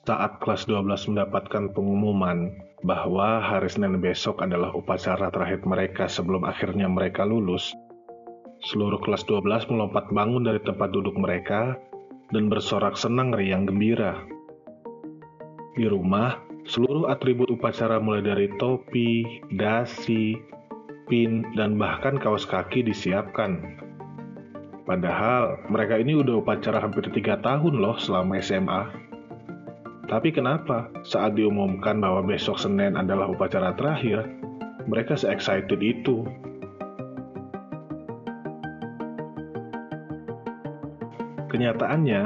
Saat kelas 12 mendapatkan pengumuman bahwa hari Senin besok adalah upacara terakhir mereka sebelum akhirnya mereka lulus, seluruh kelas 12 melompat bangun dari tempat duduk mereka dan bersorak senang riang gembira. Di rumah, seluruh atribut upacara mulai dari topi, dasi, pin, dan bahkan kaos kaki disiapkan. Padahal mereka ini udah upacara hampir 3 tahun loh selama SMA. Tapi kenapa saat diumumkan bahwa besok Senin adalah upacara terakhir, mereka se-excited itu? Kenyataannya,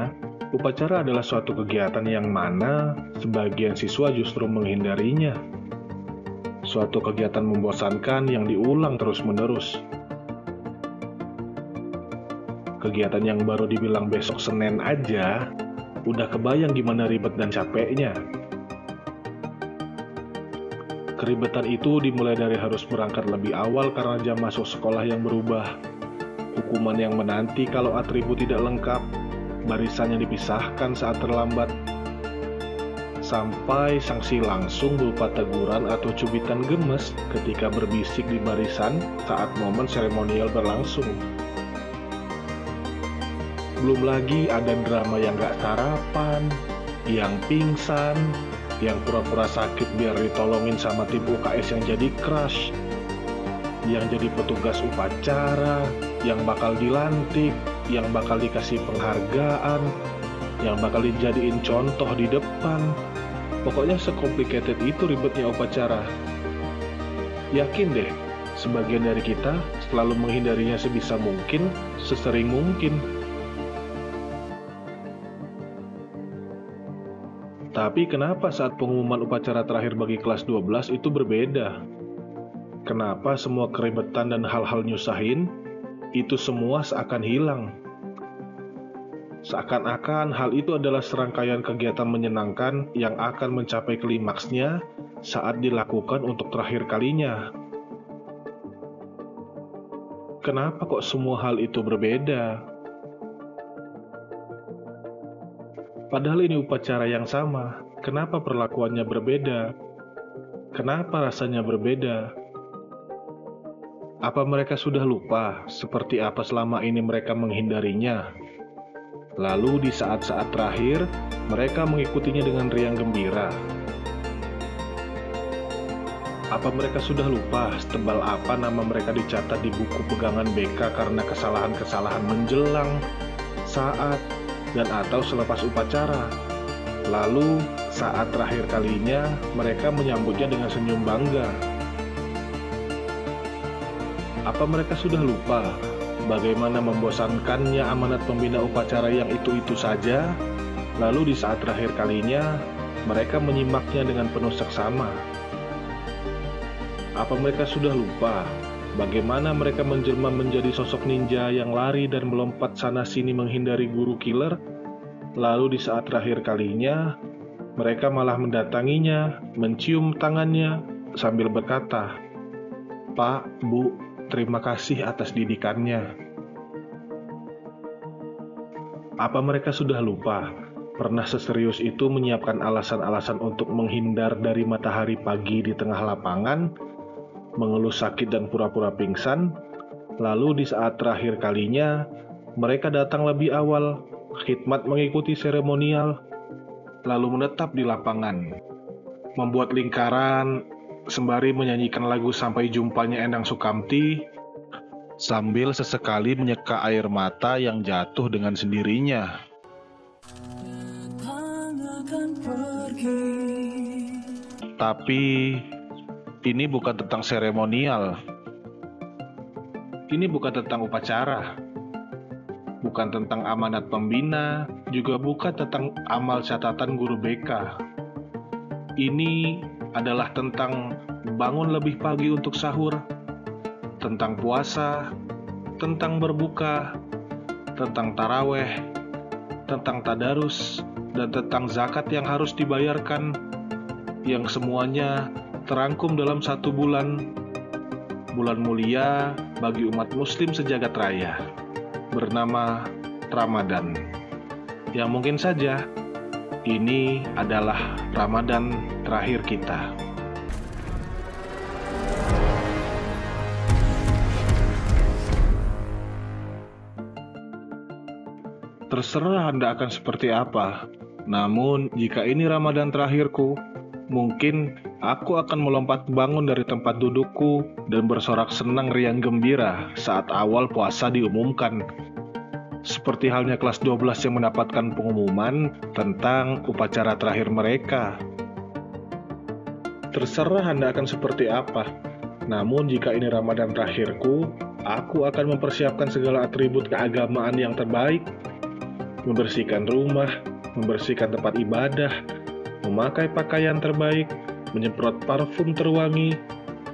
upacara adalah suatu kegiatan yang mana sebagian siswa justru menghindarinya. Suatu kegiatan membosankan yang diulang terus-menerus. Kegiatan yang baru dibilang besok Senin aja, udah kebayang gimana ribet dan capeknya. Keribetan itu dimulai dari harus berangkat lebih awal karena jam masuk sekolah yang berubah, hukuman yang menanti kalau atribut tidak lengkap, barisan yang dipisahkan saat terlambat, sampai sanksi langsung berupa teguran atau cubitan gemes ketika berbisik di barisan saat momen seremonial berlangsung. Belum lagi ada drama yang gak sarapan, yang pingsan, yang pura-pura sakit biar ditolongin sama tim UKS yang jadi crush, yang jadi petugas upacara, yang bakal dilantik, yang bakal dikasih penghargaan, yang bakal dijadiin contoh di depan. Pokoknya sekomplikated itu ribetnya upacara. Yakin deh, sebagian dari kita selalu menghindarinya sebisa mungkin, sesering mungkin. Tapi kenapa saat pengumuman upacara terakhir bagi kelas 12 itu berbeda? Kenapa semua keribetan dan hal-hal nyusahin itu semua seakan hilang? Seakan-akan hal itu adalah serangkaian kegiatan menyenangkan yang akan mencapai klimaksnya saat dilakukan untuk terakhir kalinya. Kenapa kok semua hal itu berbeda? Padahal ini upacara yang sama, kenapa perlakuannya berbeda? Kenapa rasanya berbeda? Apa mereka sudah lupa seperti apa selama ini mereka menghindarinya? Lalu di saat-saat terakhir, mereka mengikutinya dengan riang gembira. Apa mereka sudah lupa setebal apa nama mereka dicatat di buku pegangan BK karena kesalahan-kesalahan menjelang, saat, dan atau selepas upacara. Lalu, saat terakhir kalinya, mereka menyambutnya dengan senyum bangga. Apa mereka sudah lupa bagaimana membosankannya amanat pembina upacara yang itu-itu saja? Lalu di saat terakhir kalinya, mereka menyimaknya dengan penuh seksama. Apa mereka sudah lupa bagaimana mereka menjelma menjadi sosok ninja yang lari dan melompat sana-sini menghindari guru killer? Lalu di saat terakhir kalinya, mereka malah mendatanginya, mencium tangannya, sambil berkata, "Pak, Bu, terima kasih atas didikannya." Apa mereka sudah lupa pernah seserius itu menyiapkan alasan-alasan untuk menghindar dari matahari pagi di tengah lapangan, mengeluh sakit dan pura-pura pingsan, lalu di saat terakhir kalinya, mereka datang lebih awal, khidmat mengikuti seremonial, lalu menetap di lapangan, membuat lingkaran, sembari menyanyikan lagu Sampai Jumpanya Endang Sukamti, sambil sesekali menyeka air mata yang jatuh dengan sendirinya. Tapi ini bukan tentang seremonial. Ini bukan tentang upacara. Bukan tentang amanat pembina, juga bukan tentang amal catatan guru BK. Ini adalah tentang bangun lebih pagi untuk sahur, tentang puasa, tentang berbuka, tentang taraweh, tentang tadarus, dan tentang zakat yang harus dibayarkan, yang semuanya terangkum dalam satu bulan mulia bagi umat muslim sejagat raya, bernama Ramadan, yang mungkin saja ini adalah Ramadan terakhir kita. Terserah Anda akan seperti apa. Namun, jika ini Ramadan terakhirku, mungkin aku akan melompat bangun dari tempat dudukku dan bersorak senang riang gembira saat awal puasa diumumkan. Seperti halnya kelas 12 yang mendapatkan pengumuman tentang upacara terakhir mereka. Terserah Anda akan seperti apa. Namun, jika ini Ramadan terakhirku, aku akan mempersiapkan segala atribut keagamaan yang terbaik. Membersihkan rumah, membersihkan tempat ibadah, memakai pakaian terbaik, menyemprot parfum terwangi,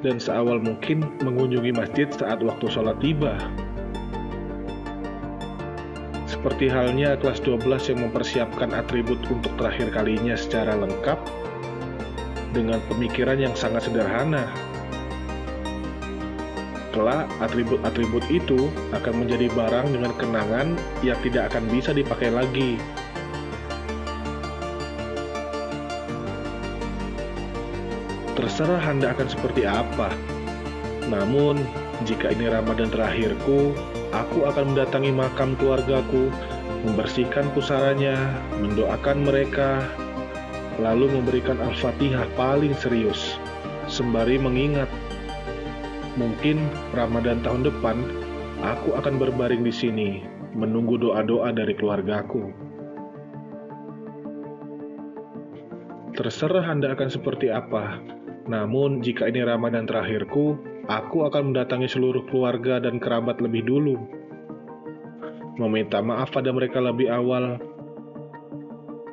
dan seawal mungkin mengunjungi masjid saat waktu sholat tiba. Seperti halnya kelas 12 yang mempersiapkan atribut untuk terakhir kalinya secara lengkap, dengan pemikiran yang sangat sederhana. Kelak, atribut-atribut itu akan menjadi barang dengan kenangan yang tidak akan bisa dipakai lagi. Terserah Anda akan seperti apa. Namun, jika ini Ramadan terakhirku, aku akan mendatangi makam keluargaku, membersihkan pusaranya, mendoakan mereka, lalu memberikan Al-Fatihah paling serius, sembari mengingat, mungkin Ramadan tahun depan, aku akan berbaring di sini, menunggu doa-doa dari keluargaku. Terserah Anda akan seperti apa. Namun, jika ini Ramadan terakhirku, aku akan mendatangi seluruh keluarga dan kerabat lebih dulu. Meminta maaf pada mereka lebih awal.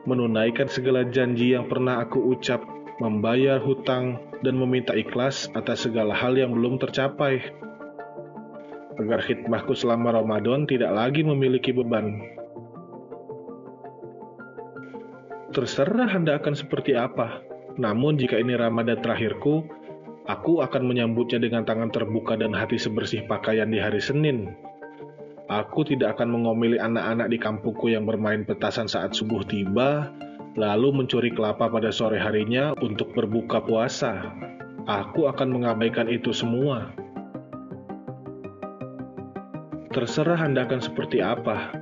Menunaikan segala janji yang pernah aku ucap, membayar hutang, dan meminta ikhlas atas segala hal yang belum tercapai. Agar khidmahku selama Ramadan tidak lagi memiliki beban. Terserah Anda akan seperti apa. Namun jika ini Ramadan terakhirku, aku akan menyambutnya dengan tangan terbuka dan hati sebersih pakaian di hari Senin. Aku tidak akan mengomeli anak-anak di kampungku yang bermain petasan saat subuh tiba, lalu mencuri kelapa pada sore harinya untuk berbuka puasa. Aku akan mengabaikan itu semua. Terserah Anda akan seperti apa.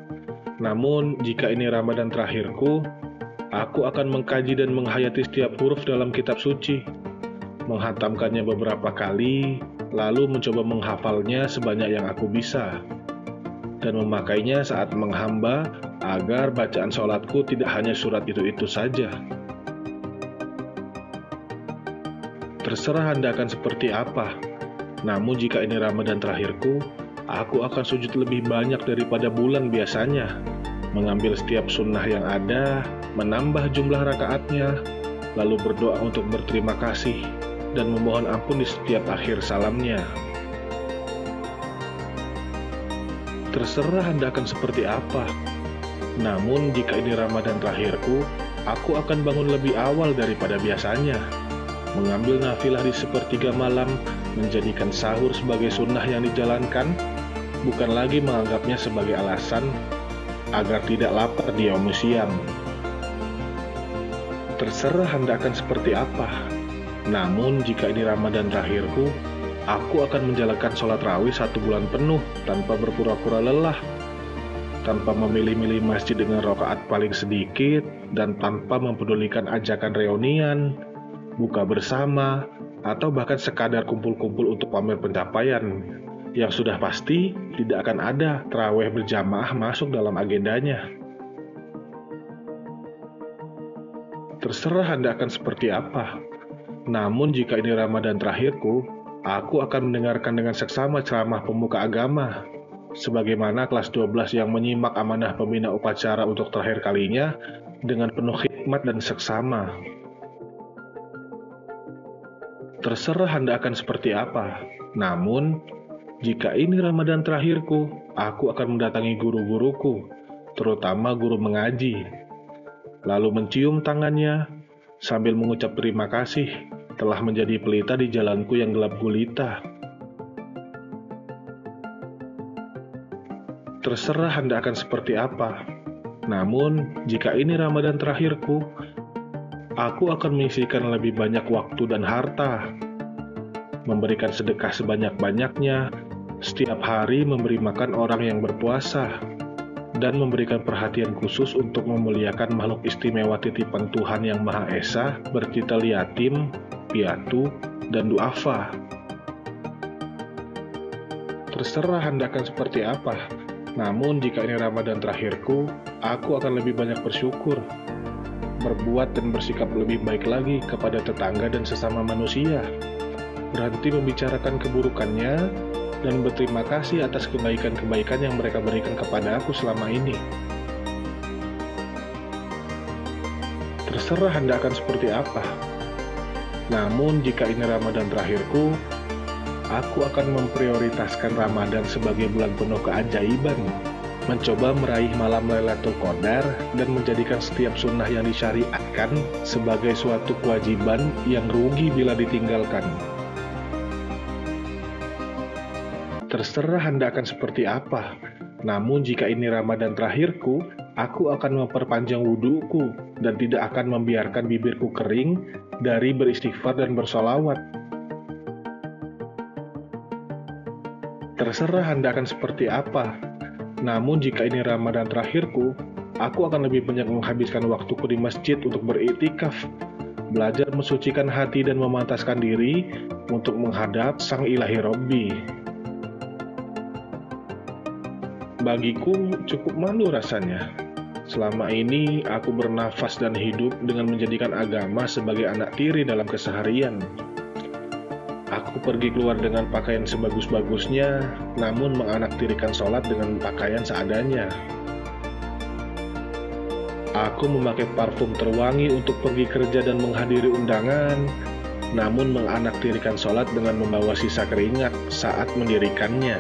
Namun, jika ini Ramadan terakhirku, aku akan mengkaji dan menghayati setiap huruf dalam kitab suci, menghatamkannya beberapa kali, lalu mencoba menghafalnya sebanyak yang aku bisa, dan memakainya saat menghamba agar bacaan sholatku tidak hanya surat itu-itu saja. Terserah Anda akan seperti apa. Namun jika ini Ramadan terakhirku, aku akan sujud lebih banyak daripada bulan biasanya, mengambil setiap sunnah yang ada, menambah jumlah rakaatnya, lalu berdoa untuk berterima kasih, dan memohon ampun di setiap akhir salamnya. Terserah Anda akan seperti apa. Namun jika ini Ramadan terakhirku, aku akan bangun lebih awal daripada biasanya, mengambil nafilah di sepertiga malam, menjadikan sahur sebagai sunnah yang dijalankan, bukan lagi menganggapnya sebagai alasan agar tidak lapar di yaum siam. Terserah Anda akan seperti apa. Namun jika ini Ramadan terakhirku, aku akan menjalankan sholat rawih 1 bulan penuh tanpa berpura-pura lelah, tanpa memilih-milih masjid dengan rakaat paling sedikit, dan tanpa mempedulikan ajakan reunian, buka bersama, atau bahkan sekadar kumpul-kumpul untuk pamer pencapaian. Yang sudah pasti tidak akan ada tarawih berjamaah masuk dalam agendanya. Terserah Anda akan seperti apa. Namun jika ini Ramadan terakhirku, aku akan mendengarkan dengan seksama ceramah pemuka agama, sebagaimana kelas 12 yang menyimak amanah pembina upacara untuk terakhir kalinya dengan penuh khidmat dan seksama. Terserah Anda akan seperti apa. Namun, jika ini Ramadan terakhirku, aku akan mendatangi guru-guruku, terutama guru mengaji, lalu mencium tangannya sambil mengucap terima kasih telah menjadi pelita di jalanku yang gelap gulita. Terserah Anda akan seperti apa. Namun, jika ini Ramadan terakhirku, aku akan menyisihkan lebih banyak waktu dan harta, memberikan sedekah sebanyak-banyaknya, setiap hari memberi makan orang yang berpuasa, dan memberikan perhatian khusus untuk memuliakan makhluk istimewa titipan Tuhan Yang Maha Esa bertitel yatim, piatu, dan duafa. Terserah Anda akan seperti apa. Namun jika ini Ramadan terakhirku, aku akan lebih banyak bersyukur, berbuat dan bersikap lebih baik lagi kepada tetangga dan sesama manusia, berhenti membicarakan keburukannya, dan berterima kasih atas kebaikan-kebaikan yang mereka berikan kepada aku selama ini. Terserah Anda akan seperti apa. Namun jika ini Ramadan terakhirku, aku akan memprioritaskan Ramadan sebagai bulan penuh keajaiban, mencoba meraih malam Lailatul Qadar dan menjadikan setiap sunnah yang disyariatkan sebagai suatu kewajiban yang rugi bila ditinggalkan. Terserah Anda akan seperti apa. Namun jika ini Ramadan terakhirku, aku akan memperpanjang wudhuku dan tidak akan membiarkan bibirku kering dari beristighfar dan bersolawat. Terserah Anda akan seperti apa. Namun jika ini Ramadan terakhirku, aku akan lebih banyak menghabiskan waktuku di masjid untuk beriktikaf, belajar mensucikan hati dan memantaskan diri untuk menghadap Sang Ilahi Robbi. Bagiku cukup malu rasanya. Selama ini aku bernafas dan hidup dengan menjadikan agama sebagai anak tiri dalam keseharian. Aku pergi keluar dengan pakaian sebagus-bagusnya, namun menganaktirikan sholat dengan pakaian seadanya. Aku memakai parfum terwangi untuk pergi kerja dan menghadiri undangan, namun menganaktirikan sholat dengan membawa sisa keringat saat mendirikannya.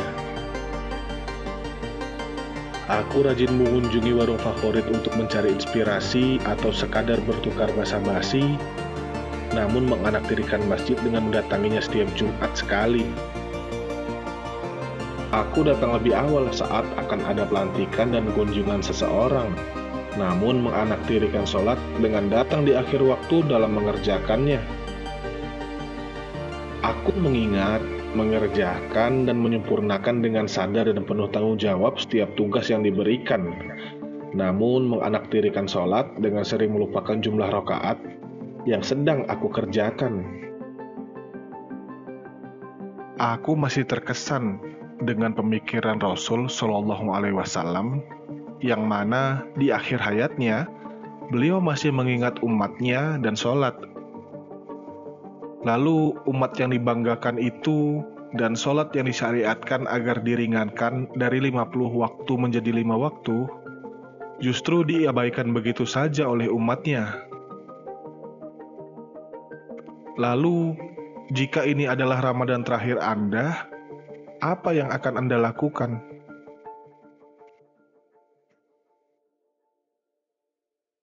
Aku rajin mengunjungi warung favorit untuk mencari inspirasi atau sekadar bertukar basa-basi, namun menganaktirikan masjid dengan mendatanginya setiap Jumat sekali. Aku datang lebih awal saat akan ada pelantikan dan kunjungan seseorang, namun menganaktirikan sholat dengan datang di akhir waktu dalam mengerjakannya. Aku mengingat, mengerjakan, dan menyempurnakan dengan sadar dan penuh tanggung jawab setiap tugas yang diberikan, namun menganaktirikan sholat dengan sering melupakan jumlah rakaat yang sedang aku kerjakan. Aku masih terkesan dengan pemikiran Rasul Shallallahu Alaihi Wasallam, yang mana di akhir hayatnya beliau masih mengingat umatnya dan sholat. Lalu umat yang dibanggakan itu dan sholat yang disyariatkan agar diringankan dari 50 waktu menjadi 5 waktu, justru diabaikan begitu saja oleh umatnya. Lalu, jika ini adalah Ramadan terakhir Anda, apa yang akan Anda lakukan?